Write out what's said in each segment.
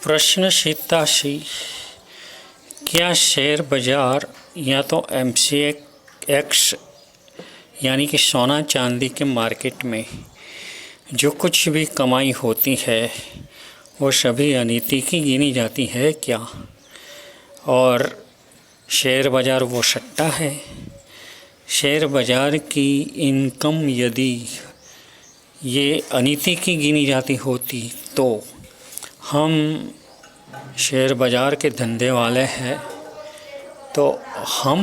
प्रश्न शीताशी, क्या शेयर बाजार या तो MCX यानी कि सोना चांदी के मार्केट में जो कुछ भी कमाई होती है वो सभी अनीति की गिनी जाती है क्या? और शेयर बाज़ार वो सट्टा है? शेयर बाज़ार की इनकम यदि ये अनीति की गिनी जाती होती तो हम शेयर बाज़ार के धंधे वाले हैं तो हम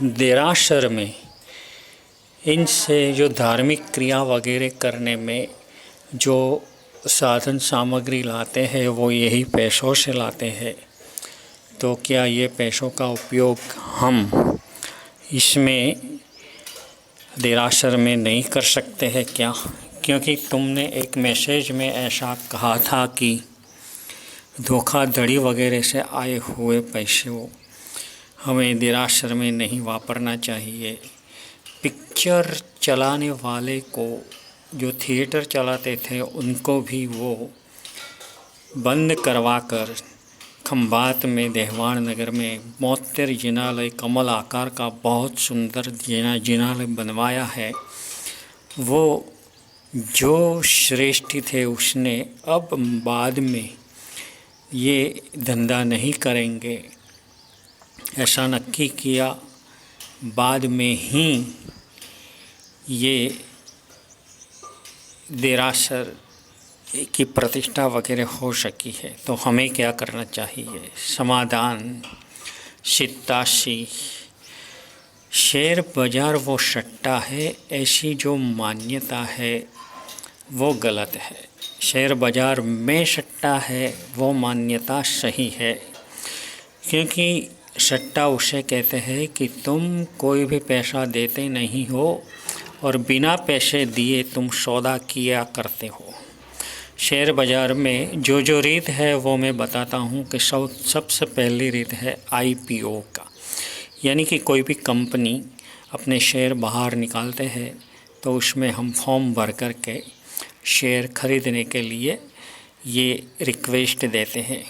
देरासर में इनसे जो धार्मिक क्रिया वगैरह करने में जो साधन सामग्री लाते हैं वो यही पैसों से लाते हैं। तो क्या ये पैसों का उपयोग हम इसमें देरासर में नहीं कर सकते हैं क्या? क्योंकि तुमने एक मैसेज में ऐसा कहा था कि धोखाधड़ी वगैरह से आए हुए पैसे हमें देरासर में नहीं वापरना चाहिए। पिक्चर चलाने वाले को, जो थिएटर चलाते थे, उनको भी वो बंद करवाकर खंभात में देहवान नगर में मोत्तेर जिनालय कमल आकार का बहुत सुंदर जिनालय बनवाया है। वो जो श्रेष्ठ थे उसने अब बाद में ये धंधा नहीं करेंगे ऐसा नक्की किया। बाद में ही ये देरासर की प्रतिष्ठा वगैरह हो सकी है। तो हमें क्या करना चाहिए? समाधान शीताशी, शेयर बाज़ार वो सट्टा है, ऐसी जो मान्यता है वो गलत है। शेयर बाज़ार में सट्टा है वो मान्यता सही है, क्योंकि सट्टा उसे कहते हैं कि तुम कोई भी पैसा देते नहीं हो और बिना पैसे दिए तुम सौदा किया करते हो। शेयर बाज़ार में जो रीत है वो मैं बताता हूँ कि सबसे पहली रीत है IPO का, यानी कि कोई भी कंपनी अपने शेयर बाहर निकालते हैं तो उसमें हम फॉर्म भर कर के शेयर खरीदने के लिए ये रिक्वेस्ट देते हैं,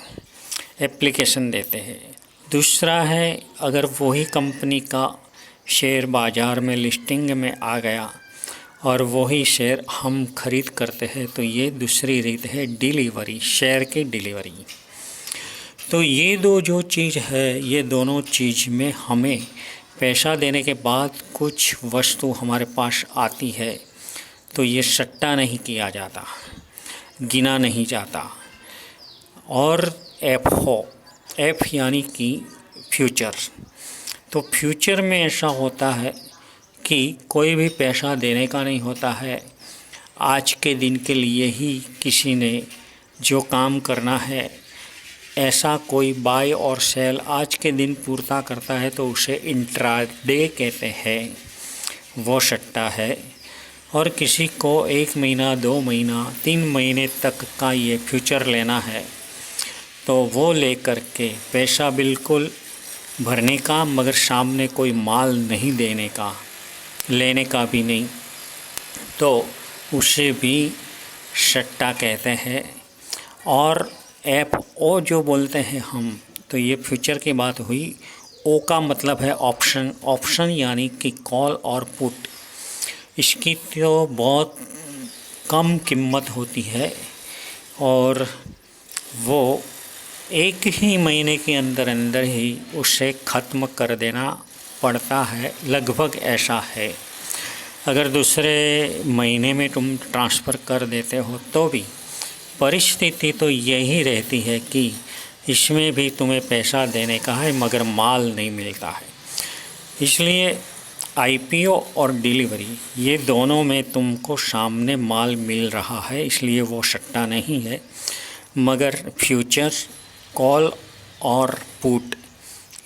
एप्लीकेशन देते हैं। दूसरा है, अगर वही कंपनी का शेयर बाज़ार में लिस्टिंग में आ गया और वही शेयर हम खरीद करते हैं तो ये दूसरी रीत है डिलीवरी, शेयर की डिलीवरी। तो ये दो जो चीज़ है, ये दोनों चीज़ में हमें पैसा देने के बाद कुछ वस्तु हमारे पास आती है तो ये सट्टा नहीं किया जाता, गिना नहीं जाता। और एफ यानी कि फ्यूचर, तो फ्यूचर में ऐसा होता है कि कोई भी पैसा देने का नहीं होता है। आज के दिन के लिए ही किसी ने जो काम करना है, ऐसा कोई बाय और सेल आज के दिन पूर्ता करता है तो उसे इंट्राडे कहते हैं, वो सट्टा है। और किसी को 1 महीना, 2 महीना, 3 महीने तक का ये फ्यूचर लेना है तो वो लेकर के पैसा बिल्कुल भरने का, मगर सामने कोई माल नहीं देने का, लेने का भी नहीं, तो उसे भी सट्टा कहते हैं। और FO जो बोलते हैं हम, तो ये फ्यूचर की बात हुई। O का मतलब है ऑप्शन यानी कि कॉल और पुट। इसकी तो बहुत कम कीमत होती है और वो 1 ही महीने के अंदर ही उसे ख़त्म कर देना पड़ता है, लगभग ऐसा है। अगर दूसरे महीने में तुम ट्रांसफ़र कर देते हो तो भी परिस्थिति तो यही रहती है कि इसमें भी तुम्हें पैसा देने का है मगर माल नहीं मिलता है। इसलिए IPO और डिलीवरी, ये दोनों में तुमको सामने माल मिल रहा है, इसलिए वो सट्टा नहीं है। मगर फ्यूचर, कॉल और पुट,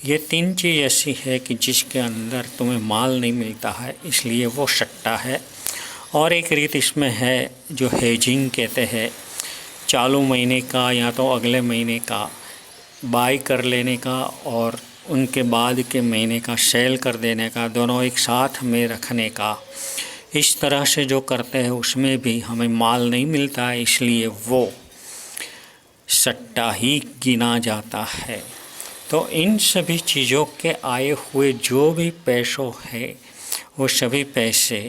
ये 3 चीज़ ऐसी है कि जिसके अंदर तुम्हें माल नहीं मिलता है, इसलिए वो सट्टा है। और एक रीत इसमें है जो हेजिंग कहते हैं, चालू महीने का या तो अगले महीने का बाय कर लेने का और उनके बाद के महीने का सेल कर देने का, दोनों एक साथ में रखने का। इस तरह से जो करते हैं उसमें भी हमें माल नहीं मिलता है, इसलिए वो सट्टा ही गिना जाता है। तो इन सभी चीज़ों के आए हुए जो भी पैसों है वो सभी पैसे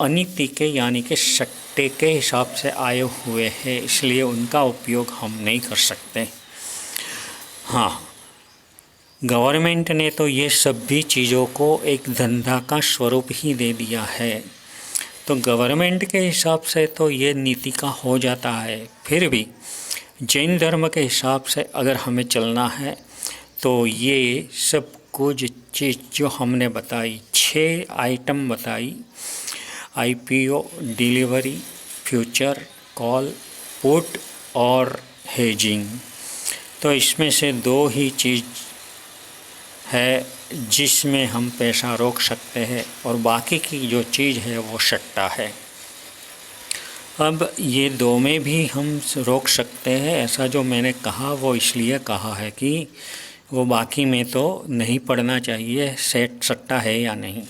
अनीति के यानी कि सट्टे के हिसाब से आए हुए हैं, इसलिए उनका उपयोग हम नहीं कर सकते। हाँ, गवर्नमेंट ने तो ये सभी चीज़ों को एक धंधा का स्वरूप ही दे दिया है, तो गवर्नमेंट के हिसाब से तो ये नीति का हो जाता है। फिर भी जैन धर्म के हिसाब से अगर हमें चलना है तो ये सब कुछ चीज़ जो हमने बताई, 6 आइटम बताई, IPO, delivery, future, call, put और हेजिंग, तो इसमें से 2 ही चीज़ है जिसमें हम पैसा रोक सकते हैं और बाकी की जो चीज़ है वो सट्टा है। अब ये 2 में भी हम रोक सकते हैं, ऐसा जो मैंने कहा वो इसलिए कहा है कि वो बाकी में तो नहीं पड़ना चाहिए सेट सट्टा है या नहीं।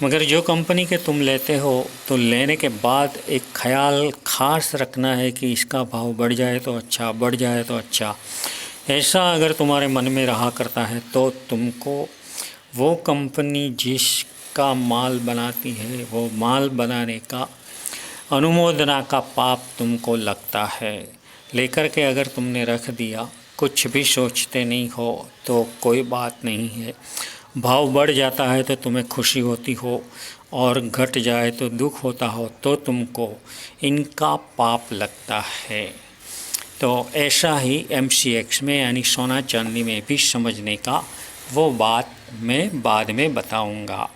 मगर जो कंपनी के तुम लेते हो तो लेने के बाद एक ख्याल खास रखना है कि इसका भाव बढ़ जाए तो अच्छा, बढ़ जाए तो अच्छा। ऐसा अगर तुम्हारे मन में रहा करता है तो तुमको वो कंपनी जिसका माल बनाती है वो माल बनाने का अनुमोदना का पाप तुमको लगता है। लेकर के अगर तुमने रख दिया, कुछ भी सोचते नहीं हो तो कोई बात नहीं है। भाव बढ़ जाता है तो तुम्हें खुशी होती हो और घट जाए तो दुख होता हो तो तुमको इनका पाप लगता है। तो ऐसा ही MCX में यानी सोना चांदी में भी समझने का वो बात मैं बाद में बताऊंगा।